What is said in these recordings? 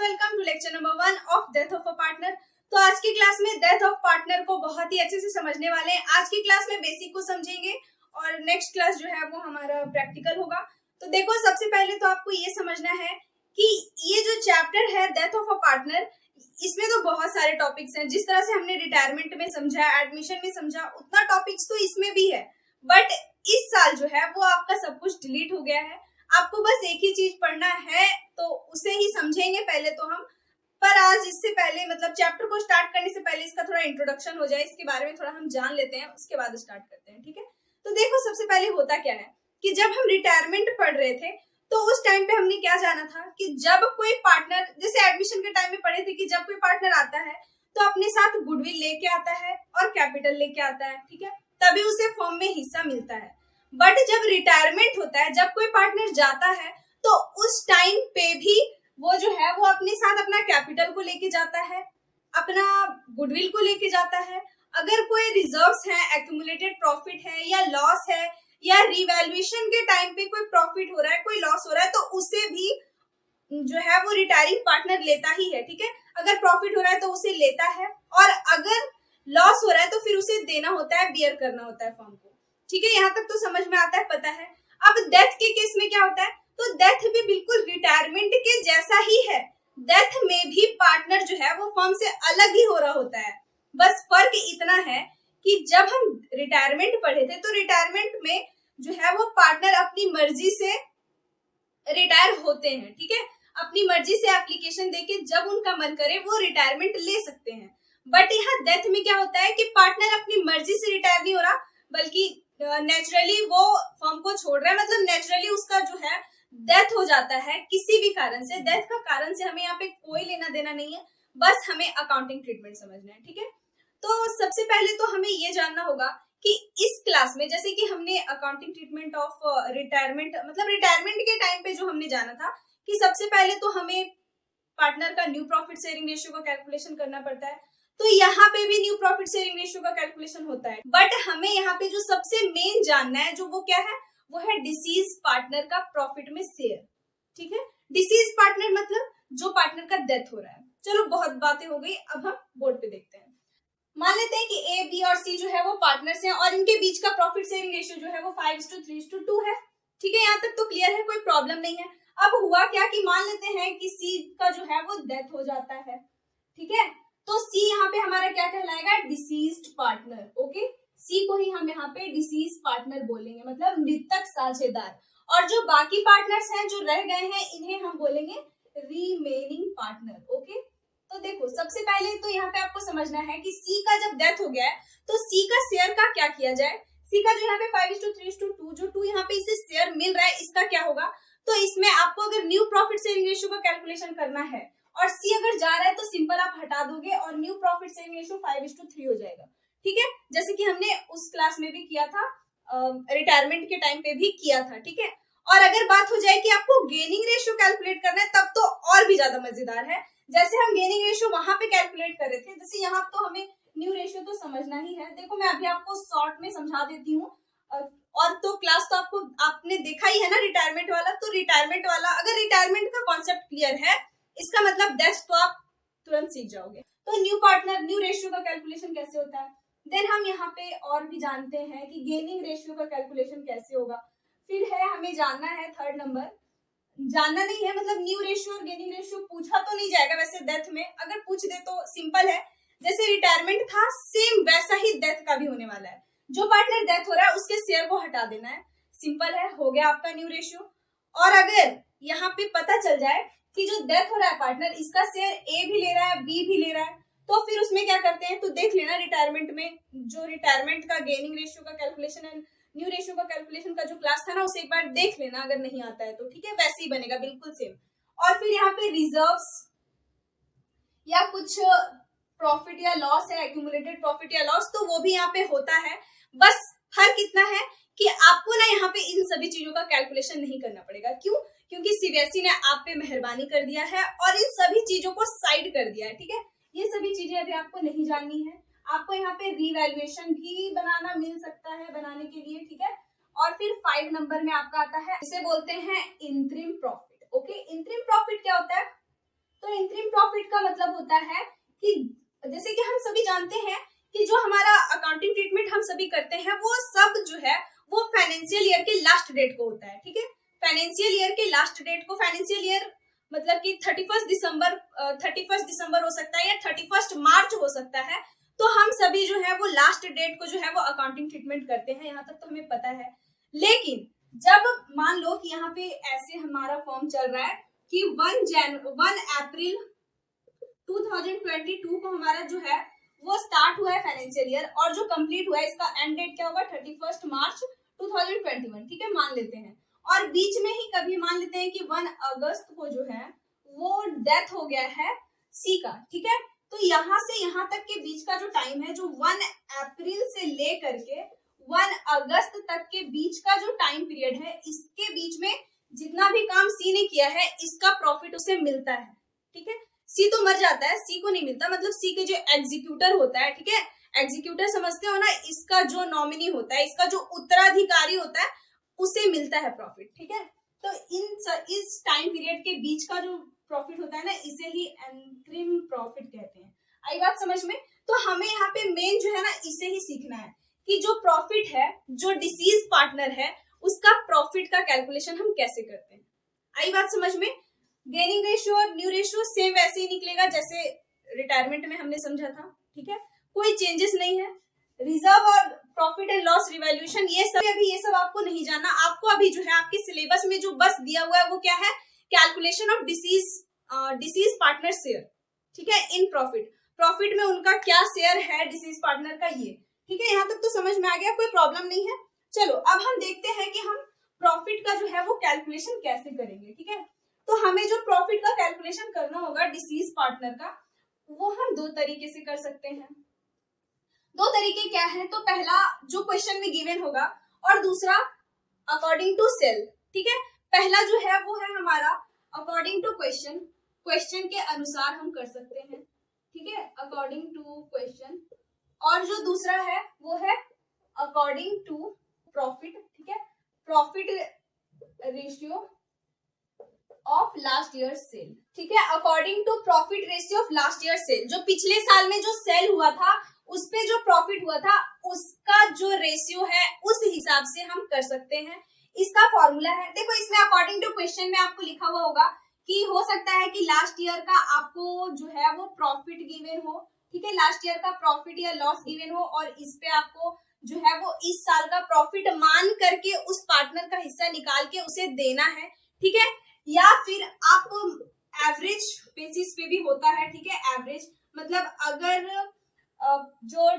Welcome to lecture number 1 of death of a partner. तो आज की क्लास में डेथ ऑफ पार्टनर को बहुत ही अच्छे से समझने वाले हैं। आज की क्लास में बेसिक को समझेंगे और नेक्स्ट क्लास जो है वो हमारा प्रैक्टिकल होगा। तो देखो, सबसे पहले तो आपको ये समझना है कि ये जो चैप्टर है डेथ ऑफ अ पार्टनर, इसमें तो बहुत सारे टॉपिक्स हैं। जिस तरह से हमने रिटायरमेंट में समझा, एडमिशन में समझा, उतना टॉपिक्स तो इसमें भी है। बट इस साल जो है वो आपका सब कुछ डिलीट हो गया है। आपको बस एक ही चीज पढ़ना है, तो उसे ही समझेंगे पहले तो हम। पर आज इससे पहले, मतलब चैप्टर को स्टार्ट करने से पहले इसका थोड़ा इंट्रोडक्शन हो जाए, इसके बारे में थोड़ा हम जान लेते हैं, उसके बाद स्टार्ट करते हैं। ठीक है, तो देखो, सबसे पहले होता क्या है कि जब हम रिटायरमेंट पढ़ रहे थे तो उस टाइम पे हमने क्या जाना था कि जब कोई पार्टनर, जैसे एडमिशन के टाइम में पढ़े थे कि जब कोई पार्टनर आता है तो अपने साथ गुडविल लेके आता है और कैपिटल लेके आता है। ठीक है, तभी उसे फर्म में हिस्सा मिलता है। बट जब रिटायरमेंट होता है, जब कोई पार्टनर जाता है, तो उस टाइम पे भी वो जो है वो अपने साथ अपना कैपिटल को लेके जाता है, अपना गुडविल को लेके जाता है। अगर कोई रिजर्व्स है, एक्यूमुलेटेड प्रॉफिट है या लॉस है, या रिवैल्यूएशन के टाइम पे कोई प्रॉफिट हो रहा है, कोई लॉस हो रहा है, तो उसे भी जो है वो रिटायरिंग पार्टनर लेता ही है। ठीक है, अगर प्रॉफिट हो रहा है तो उसे लेता है, और अगर लॉस हो रहा है तो फिर उसे देना होता है, बियर करना होता है फर्म को। ठीक है, यहाँ तक तो समझ में आता है, पता है। अब डेथ के केस में क्या होता है, तो डेथ भी बिल्कुल रिटायरमेंट के जैसा ही है। डेथ में भी पार्टनर जो है वो फर्म से अलग ही हो रहा होता है। बस फर्क इतना है कि जब हम रिटायरमेंट पढ़े थे तो रिटायरमेंट में जो है वो पार्टनर अपनी मर्जी से रिटायर होते हैं। ठीक है, अपनी मर्जी से एप्लीकेशन देके जब उनका मन करे वो रिटायरमेंट ले सकते हैं। बट यहाँ डेथ में क्या होता है कि पार्टनर अपनी मर्जी से रिटायर नहीं हो रहा, बल्कि नेचुरली वो फर्म को छोड़ रहा है। मतलब नेचुरली उसका जो है डेथ हो जाता है किसी भी कारण से। डेथ का कारण से हमें यहाँ पे कोई लेना देना नहीं है, बस हमें अकाउंटिंग ट्रीटमेंट समझना है। ठीक है, तो सबसे पहले तो हमें ये जानना होगा कि इस क्लास में, जैसे कि हमने अकाउंटिंग ट्रीटमेंट ऑफ रिटायरमेंट, मतलब रिटायरमेंट के टाइम पे जो हमने जाना था कि सबसे पहले तो हमें पार्टनर का न्यू प्रॉफिट शेयरिंग रेशियो का कैलकुलेशन करना पड़ता है। तो यहाँ पे भी न्यू प्रॉफिट शेयरिंग रेशियो का कैलकुलेशन होता है। बट हमें यहाँ पे जो सबसे मेन जानना है, जो वो क्या है, वो है डिसीज पार्टनर का प्रॉफिट में शेयर। ठीक है, डिसीज पार्टनर मतलब जो पार्टनर का डेथ हो रहा है। चलो, बहुत बातें हो गई, अब हम बोर्ड पे देखते हैं। मान लेते हैं कि ए, बी और सी जो है वो पार्टनर्स हैं और इनके बीच का प्रॉफिट शेयरिंग रेशियो जो है वो 5:3:2 है। ठीक है, यहाँ तक तो क्लियर है, कोई प्रॉब्लम नहीं है। अब हुआ क्या कि मान लेते हैं कि सी का जो है वो डेथ हो जाता है। ठीक है, तो सी यहाँ पे हमारा क्या कहलाएगा, डिसीज्ड पार्टनर। ओके, सी को ही हम यहाँ पे डिसीज पार्टनर बोलेंगे, मतलब मृतक साझेदार। और जो बाकी पार्टनर्स हैं जो रह गए हैं, इन्हें हम बोलेंगे रिमेनिंग पार्टनर। ओके, तो देखो, सबसे पहले तो यहाँ पे आपको समझना है कि सी का जब डेथ हो गया है तो सी का शेयर का क्या किया जाए। सी का जो यहाँ पे 5:3:2 जो 2 यहाँ पे इसे शेयर मिल रहा है, इसका क्या होगा। तो इसमें आपको अगर न्यू प्रॉफिट शेयरिंग रेशियो का कैलकुलेशन करना है और सी अगर जा रहा है तो सिंपल आप हटा दोगे और न्यू प्रॉफिट शेयरिंग रेशियो 5:3 हो जाएगा। ठीक है, जैसे कि हमने उस क्लास में भी किया था, रिटायरमेंट के टाइम पे भी किया था। ठीक है, और अगर बात हो जाए कि आपको गेनिंग रेशियो कैलकुलेट करना है, तब तो और भी ज्यादा मजेदार है। जैसे हम गेनिंग रेशियो वहां पे कैलकुलेट कर रहे थे, जैसे यहाँ तो हमें न्यू रेशियो तो समझना ही है। देखो, मैं अभी आपको शॉर्ट में समझा देती हूँ। और तो क्लास तो आपने देखा ही है ना, रिटायरमेंट वाला। तो रिटायरमेंट वाला, अगर रिटायरमेंट का कॉन्सेप्ट क्लियर है, इसका मतलब डेथ तो आप तुरंत सीख जाओगे। तो न्यू पार्टनर, न्यू रेशियो का कैलकुलेशन कैसे होता है। देन हम यहाँ पे और भी जानते हैं कि गेनिंग रेशियो का कैलकुलेशन कैसे होगा। फिर है, हमें जानना है थर्ड नंबर, जानना नहीं है, मतलब न्यू रेशियो और गेनिंग रेशियो पूछा तो नहीं जाएगा वैसे डेथ में। अगर पूछ दे तो सिंपल है, जैसे रिटायरमेंट था सेम वैसा ही डेथ का भी होने वाला है। जो पार्टनर डेथ हो रहा है उसके शेयर को हटा देना है, सिंपल है, हो गया आपका न्यू रेशियो। और अगर यहाँ पे पता चल जाए कि जो डेथ हो रहा है पार्टनर, इसका शेयर ए भी ले रहा है, बी भी ले रहा है, तो फिर उसमें क्या करते हैं, तो देख लेना रिटायरमेंट में जो रिटायरमेंट का गेनिंग रेशियो का कैलकुलेशन है, न्यू रेशियो का कैलकुलेशन का जो क्लास था ना, उसे एक बार देख लेना अगर नहीं आता है तो। ठीक है, वैसे ही बनेगा, बिल्कुल सेम। और फिर यहाँ पे रिजर्व्स या कुछ प्रॉफिट या लॉस है, एक्यूमुलेटेड प्रॉफिट या लॉस, तो वो भी यहाँ पे होता है। बस फर्क इतना है कि आपको ना यहाँ पे इन सभी चीजों का कैलकुलेशन नहीं करना पड़ेगा। क्यों? क्योंकि सीबीएसई ने आप पे मेहरबानी कर दिया है और इन सभी चीजों को साइड कर दिया है। ठीक है, ये सभी चीजें अभी आपको नहीं जाननी है। आपको यहाँ पे रिवैल्यूएशन भी बनाना मिल सकता है बनाने के लिए। ठीक है, और फिर 5 नंबर में आपका आता है, इसे बोलते हैं interim profit. Okay, interim profit क्या होता है, तो इंटरिम इंटरिम प्रॉफिट का मतलब होता है कि जैसे कि हम सभी जानते हैं कि जो हमारा अकाउंटिंग ट्रीटमेंट हम सभी करते हैं वो सब जो है वो फाइनेंशियल ईयर के लास्ट डेट को होता है, ठीक है। फाइनेंशियल ईयर के लास्ट डेट को, फाइनेंशियल ईयर मतलब कि 31 दिसंबर हो सकता है या 31 मार्च हो सकता है, तो हम सभी जो है वो लास्ट डेट को जो है वो अकाउंटिंग ट्रीटमेंट करते हैं, यहाँ तक तो हमें पता है। लेकिन जब मान लो कि यहाँ पे ऐसे हमारा फॉर्म चल रहा है कि 1 अप्रैल 2022 को हमारा जो है वो स्टार्ट हुआ है फाइनेंशियल ईयर और जो कंप्लीट हुआ है इसका एंड डेट क्या होगा 31 मार्च 2021, ठीक है, मान लेते हैं। और बीच में ही कभी मान लेते हैं कि 1 अगस्त को जो है वो डेथ हो गया है सी का, ठीक है। तो यहाँ से यहाँ तक के बीच का जो टाइम है, जो 1 अप्रैल से लेकर के 1 अगस्त तक के बीच का जो टाइम पीरियड है, इसके बीच में जितना भी काम सी ने किया है इसका प्रॉफिट उसे मिलता है, ठीक है। सी तो मर जाता है, सी को नहीं मिलता, मतलब सी के जो एग्जीक्यूटर होता है, ठीक है, एग्जीक्यूटर समझते हो ना, इसका जो नॉमिनी होता है, इसका जो उत्तराधिकारी होता है उसे मिलता है प्रॉफिट, ठीक है। तो इस टाइम पीरियड के बीच का जो प्रॉफिट होता है ना, इसे ही इंटरिम प्रॉफिट कहते हैं। आई बात समझ में? तो हमें यहाँ पे मेन जो है ना इसे ही सीखना है कि जो प्रॉफिट है, जो डिसीज पार्टनर है, उसका प्रॉफिट का कैलकुलेशन हम कैसे करते हैं। आई बात समझ में? गेनिंग रेशियो और न्यू रेशियो सेम वैसे ही निकलेगा जैसे रिटायरमेंट में हमने समझा था, ठीक है, कोई चेंजेस नहीं है। रिजर्व और प्रॉफिट एंड लॉस रिवैल्यूएशन ये सब आपको नहीं जानना। आपको अभी जो है आपके सिलेबस में जो बस दिया हुआ है वो क्या है, calculation of disease partner share, ठीक है, इन प्रॉफिट में उनका क्या शेयर है डिसीज पार्टनर का, ये ठीक है। यहाँ तक तो समझ में आ गया, कोई प्रॉब्लम नहीं है। चलो अब हम देखते हैं कि हम प्रॉफिट का जो है वो कैलकुलेशन कैसे करेंगे, ठीक है। तो हमें जो प्रॉफिट का कैलकुलेशन करना होगा डिसीज पार्टनर का, वो हम दो तरीके से कर सकते हैं। दो तरीके क्या है, तो पहला जो क्वेश्चन में गिवन होगा और दूसरा अकॉर्डिंग टू सेल, ठीक है। पहला जो है वो है हमारा अकॉर्डिंग टू क्वेश्चन के अनुसार हम कर सकते हैं, ठीक है, अकॉर्डिंग टू क्वेश्चन। और जो दूसरा है वो है अकॉर्डिंग टू प्रॉफिट, ठीक है, profit ratio of last year sale, ठीक है, according to profit ratio of last year sale. जो पिछले साल में जो सेल हुआ था उस पे जो प्रॉफिट हुआ था उसका जो रेशियो है उस हिसाब से हम कर सकते हैं। इसका फॉर्मूला है, देखो इसमें अकॉर्डिंग टू क्वेश्चन में आपको लिखा हुआ होगा कि हो सकता है कि लास्ट ईयर का आपको जो है वो प्रॉफिट गिवन हो, ठीक है, लास्ट ईयर का प्रॉफिट या लॉस गिवन हो और इस पे आपको जो है वो इस साल का प्रॉफिट मान करके उस पार्टनर का हिस्सा निकाल के उसे देना है, ठीक है। या फिर आपको एवरेज बेसिस पे भी होता है, ठीक है, एवरेज मतलब अगर जो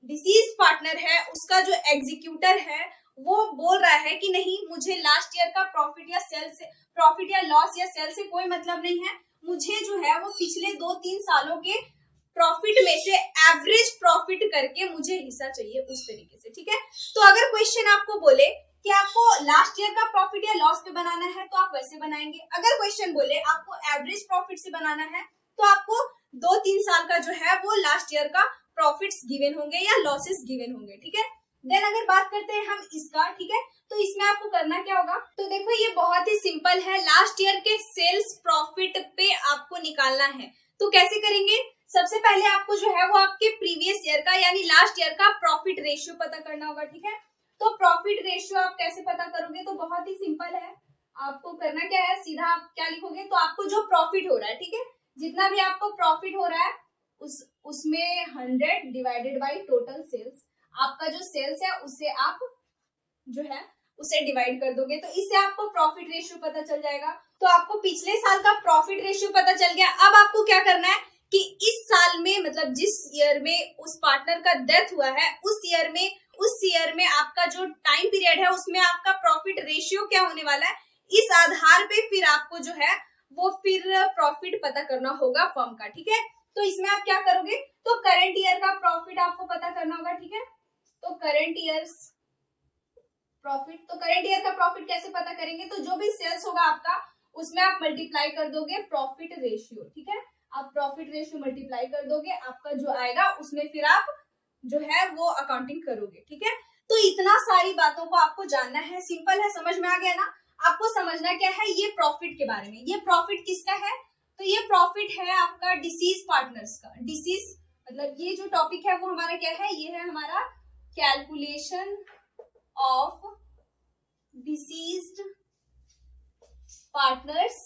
डिसीज पार्टनर है उसका जो एग्जीक्यूटर है वो बोल रहा है कि नहीं मुझे लास्ट ईयर का प्रॉफिट या लॉस या सेल से कोई मतलब नहीं है, मुझे जो है वो पिछले 2-3 सालों के प्रॉफिट में से एवरेज प्रॉफिट करके मुझे हिस्सा चाहिए, उस तरीके से, ठीक है। तो अगर क्वेश्चन आपको बोले कि आपको लास्ट ईयर का प्रॉफिट या लॉस पे बनाना है तो आप वैसे बनाएंगे। अगर क्वेश्चन बोले आपको एवरेज प्रॉफिट से बनाना है तो आपको 2-3 साल का जो है वो लास्ट ईयर का प्रॉफिट्स गिवन होंगे या लॉसेस गिवन होंगे, ठीक है। देन अगर बात करते हैं हम इसका, ठीक है, तो इसमें आपको करना क्या होगा, तो देखो ये बहुत ही सिंपल है, लास्ट ईयर के सेल्स प्रॉफिट पे आपको निकालना है। तो कैसे करेंगे, सबसे पहले आपको जो है वो आपके प्रीवियस ईयर का यानी लास्ट ईयर का प्रॉफिट रेशियो पता करना होगा, ठीक है। तो प्रॉफिट रेशियो आप कैसे पता करोगे, तो बहुत ही सिंपल है, आपको करना क्या है, सीधा आप क्या लिखोगे, तो आपको जो प्रॉफिट हो रहा है, ठीक है, जितना भी आपको प्रॉफिट हो रहा है उसमें 100 डिवाइडेड बाय टोटल सेल्स, आपका जो सेल्स है उससे आप जो है उसे डिवाइड कर दोगे, तो इससे आपको प्रॉफिट रेशियो पता चल जाएगा। तो आपको पिछले साल का प्रॉफिट रेशियो पता चल गया। अब आपको क्या करना है कि इस साल में मतलब जिस ईयर में उस पार्टनर का डेथ हुआ है उस ईयर में आपका जो टाइम पीरियड है उसमें आपका प्रॉफिट रेशियो क्या होने वाला है, इस आधार पे फिर आपको जो है वो फिर प्रॉफिट पता करना होगा फर्म का, ठीक है। तो इसमें आप क्या करोगे, तो करंट ईयर का प्रॉफिट आपको पता करना होगा, ठीक है। तो करंट ईयर का प्रॉफिट कैसे पता करेंगे, तो जो भी सेल्स होगा आपका उसमें आप मल्टीप्लाई कर दोगे प्रॉफिट रेशियो, ठीक है, आप प्रॉफिट रेशियो मल्टीप्लाई कर दोगे, आपका जो आएगा उसमें फिर आप जो है वो अकाउंटिंग करोगे, ठीक है। तो इतना सारी बातों को आपको जानना है, सिंपल है, समझ में आ गया ना। आपको समझना क्या है, ये प्रॉफिट के बारे में, ये प्रॉफिट किसका है, तो ये प्रॉफिट है आपका डिसीज पार्टनर्स का। डिसीज मतलब ये जो टॉपिक है वो हमारा क्या है, ये है हमारा calculation of deceased partners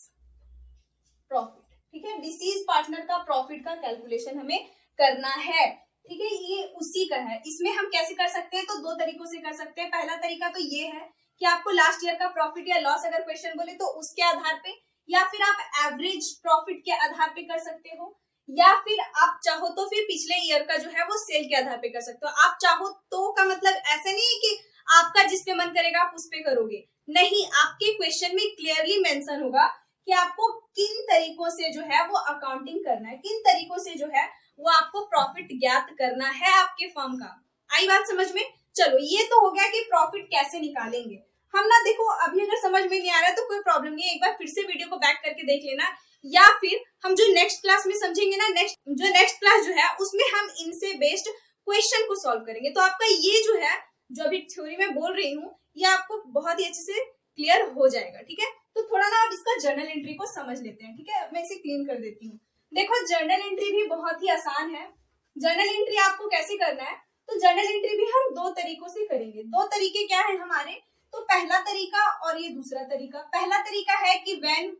profit. ठीक है, डिसीज पार्टनर का प्रॉफिट का कैलकुलेशन हमें करना है। ठीक है, ये उसी का है। इसमें हम कैसे कर सकते हैं, तो दो तरीकों से कर सकते हैं। पहला तरीका तो ये है कि आपको लास्ट ईयर का प्रॉफिट या लॉस अगर क्वेश्चन बोले तो उसके आधार पे, या फिर आप एवरेज प्रॉफिट के आधार पे कर सकते हो, या फिर आप चाहो तो फिर पिछले ईयर का जो है वो सेल के आधार पे कर सकते हो। आप चाहो तो का मतलब ऐसा नहीं है कि आपका जिस पे मन करेगा आप उस पे करोगे, नहीं, आपके क्वेश्चन में क्लियरली मेंशन होगा कि आपको किन तरीकों से जो है वो अकाउंटिंग करना है, किन तरीकों से जो है वो आपको प्रॉफिट ज्ञात करना है आपके फर्म का। आई बात समझ में? चलो, ये तो हो गया कि प्रॉफिट कैसे निकालेंगे हम ना। देखो, अभी अगर समझ में नहीं आ रहा है तो कोई प्रॉब्लम नहीं है, एक बार फिर से वीडियो को बैक करके देख लेना, या फिर हम जो नेक्स्ट क्लास में समझेंगे ना, नेक्स्ट क्लास जो है उसमें हम इनसे बेस्ड क्वेश्चन को सॉल्व करेंगे। तो आपका ये जो है, जो अभी थ्योरी में बोल रही हूँ, ये आपको बहुत ही अच्छे से क्लियर हो जाएगा। ठीक है, तो थोड़ा ना आप इसका जर्नल एंट्री को समझ लेते हैं। ठीक है, मैं इसे क्लीन कर देती हूँ। देखो, जर्नल एंट्री भी बहुत ही आसान है। जर्नल एंट्री आपको कैसे करना है, तो जर्नल एंट्री भी हम दो तरीकों से करेंगे। दो तरीके क्या है हमारे, तो पहला तरीका और ये दूसरा तरीका। पहला तरीका है कि when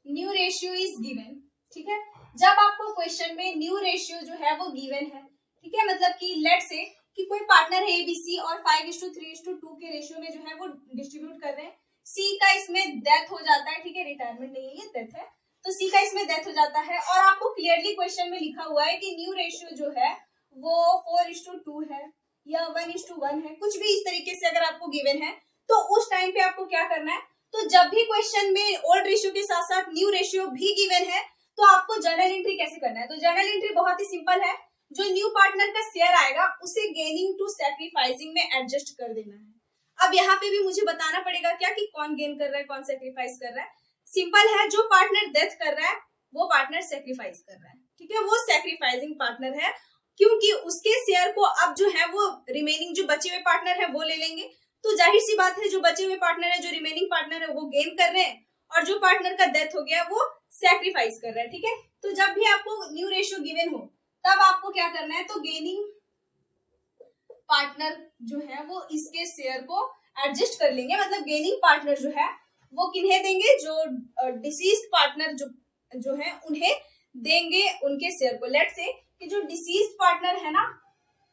new ratio is given. ठीक है, जब आपको क्वेश्चन में न्यू रेशियो जो है वो गिवन है, ठीक है, मतलब कि लेट से कि कोई पार्टनर है एबीसी और 5:3:2 के रेशियो में जो है वो डिस्ट्रीब्यूट कर रहे हैं। सी का इसमें डेथ हो जाता है, ठीक है, रिटायरमेंट नहीं है, ये डेथ है, तो सी का इसमें डेथ हो जाता है, और आपको क्लियरली क्वेश्चन में लिखा हुआ है कि न्यू रेशियो जो है वो 4:2 है या 1:1 है, कुछ भी इस तरीके से अगर आपको गिवन है, तो उस टाइम पे आपको क्या करना है, तो जब भी क्वेश्चन में ओल्ड रेशियो के साथ साथ न्यू रेशियो भी गिवन है, तो आपको जर्नल एंट्री कैसे करना है। तो जर्नल एंट्री बहुत ही सिंपल है, जो न्यू पार्टनर का शेयर आएगा उसे गेनिंग टू सैक्रिफाइसिंग में एडजस्ट कर देना है। अब यहाँ पे भी मुझे बताना पड़ेगा क्या कि कौन गेन कर रहा है, कौन सैक्रिफाइस कर रहा है। सिंपल है, जो पार्टनर डेथ कर रहा है वो पार्टनर सैक्रिफाइस कर रहा है। ठीक है, वो सैक्रिफाइसिंग पार्टनर है, क्योंकि उसके शेयर को अब जो है वो रिमेनिंग जो बचे हुए पार्टनर है वो ले लेंगे। तो जाहिर सी बात है, जो बचे हुए पार्टनर है, जो रिमेनिंग पार्टनर है, वो गेन कर रहे हैं, और जो पार्टनर का डेथ हो गया वो सैक्रिफाइस कर रहा है। ठीक है, तो जब भी आपको न्यू रेशियो गिवन हो तब आपको क्या करना है, तो गेनिंग पार्टनर जो है वो इसके शेयर को एडजस्ट कर लेंगे। मतलब गेनिंग पार्टनर जो है वो किन्हें देंगे, जो डिसीज्ड पार्टनर जो है उन्हें देंगे उनके शेयर को। लेट से कि जो डिसीज्ड पार्टनर है ना,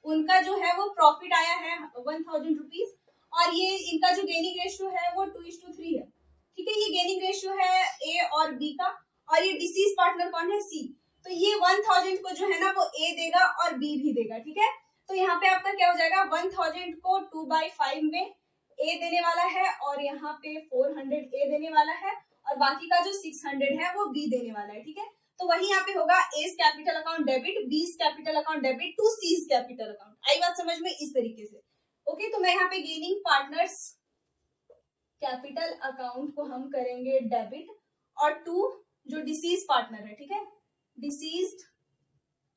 उनका जो है वो प्रॉफिट आया है 1000 रुपीज, और ये इनका जो गेनिंग रेशियो है वो 2:3 है। ठीक है, ये गेनिंग रेशियो है ए और बी का, और ये डिसीज पार्टनर कौन है, सी। तो ये 1000 को जो है ना वो ए देगा और बी भी देगा। ठीक है, तो यहाँ पे आपका क्या हो जाएगा, 1000 को 2/5 में ए देने वाला है, और यहाँ पे 400 ए देने वाला है, और बाकी का जो 600 है वो बी देने वाला है। ठीक है, तो वही यहाँ पे होगा एस कैपिटल अकाउंट डेबिट, बीस capital account debit to C's capital account. आई बात समझ में? इस तरीके से। ओके, तो मैं यहाँ पे गेनिंग पार्टनर्स कैपिटल अकाउंट को हम करेंगे डेबिट, और टू जो डिसीज पार्टनर है, ठीक है, deceased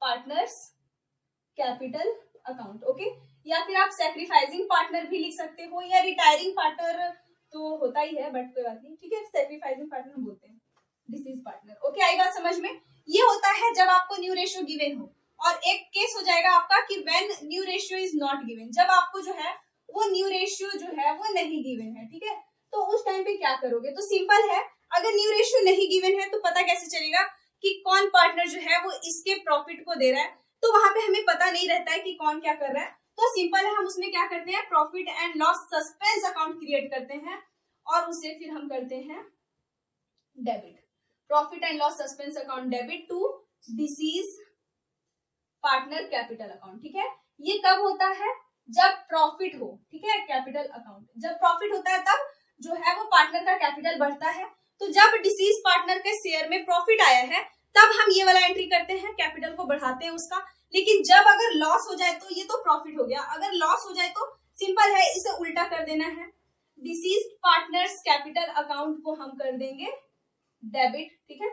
partners capital account. Okay, या फिर आप सैक्रिफाइसिंग पार्टनर भी लिख सकते हो, या रिटायरिंग पार्टनर तो होता ही है, बट कोई बात नहीं। ठीक है, सैक्रिफाइसिंग पार्टनर बोलते हैं डिसीज पार्टनर। ओके, आई बात समझ में? ये होता है जब आपको न्यू रेशियो गिवन हो, और एक केस हो जाएगा आपका कि when new ratio is not given, जब आपको जो है वो न्यू रेशियो जो है वो नहीं गिवन है। ठीक है, तो उस टाइम पे क्या करोगे, तो सिंपल है, अगर न्यू रेशियो नहीं गिवन है तो पता कैसे चलेगा कि कौन पार्टनर जो है वो इसके प्रॉफिट को दे रहा है। तो वहां पे हमें पता नहीं रहता है कि कौन क्या कर रहा है, तो सिंपल है, हम उसमें क्या करते हैं, profit and loss suspense account create करते हैं, और उसे फिर हम करते हैं debit, profit and loss suspense account debit to deceased partner capital account. ठीक है, ये कब होता है, जब प्रॉफिट हो। ठीक है, कैपिटल अकाउंट जब प्रॉफिट होता है तब जो है वो पार्टनर का कैपिटल बढ़ता है। तो जब डिसीज पार्टनर के शेयर में प्रॉफिट आया है तब हम ये वाला एंट्री करते हैं, कैपिटल को बढ़ाते हैं उसका। लेकिन जब अगर लॉस हो जाए तो ये तो प्रॉफिट हो गया, अगर लॉस हो जाए तो सिंपल है, इसे उल्टा कर देना है, डिसीज पार्टनर्स कैपिटल अकाउंट को हम कर देंगे डेबिट। ठीक है,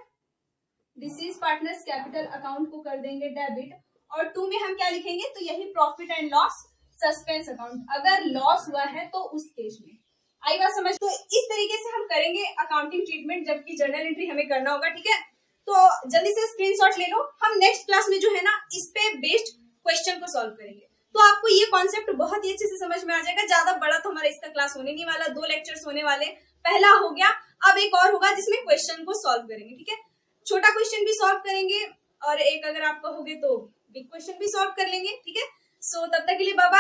डिसीज पार्टनर्स कैपिटल अकाउंट को कर देंगे डेबिट, और टू में हम क्या लिखेंगे, तो यही profit and loss suspense account. अगर लॉस हुआ है तो उस केस में, आई बात समझ? तो इस तरीके से हम करेंगे अकाउंटिंग ट्रीटमेंट, जबकि जर्नल एंट्री हमें करना होगा। ठीक है, तो जल्दी से स्क्रीनशॉट ले लो। हम नेक्स्ट क्लास में जो है ना इस पे बेस्ड क्वेश्चन को सॉल्व करेंगे, तो आपको ये कॉन्सेप्ट बहुत ही अच्छे से समझ में आ जाएगा। ज्यादा बड़ा तो हमारा इसका क्लास होने नहीं वाला, 2 लेक्चर्स होने वाले। पहला हो गया, अब एक और होगा जिसमें क्वेश्चन को सॉल्व करेंगे। ठीक है, छोटा क्वेश्चन भी सॉल्व करेंगे और एक अगर आप कहोगे तो बिग क्वेश्चन भी सॉल्व कर लेंगे। ठीक है, सो तब तक के लिए बाय बाय।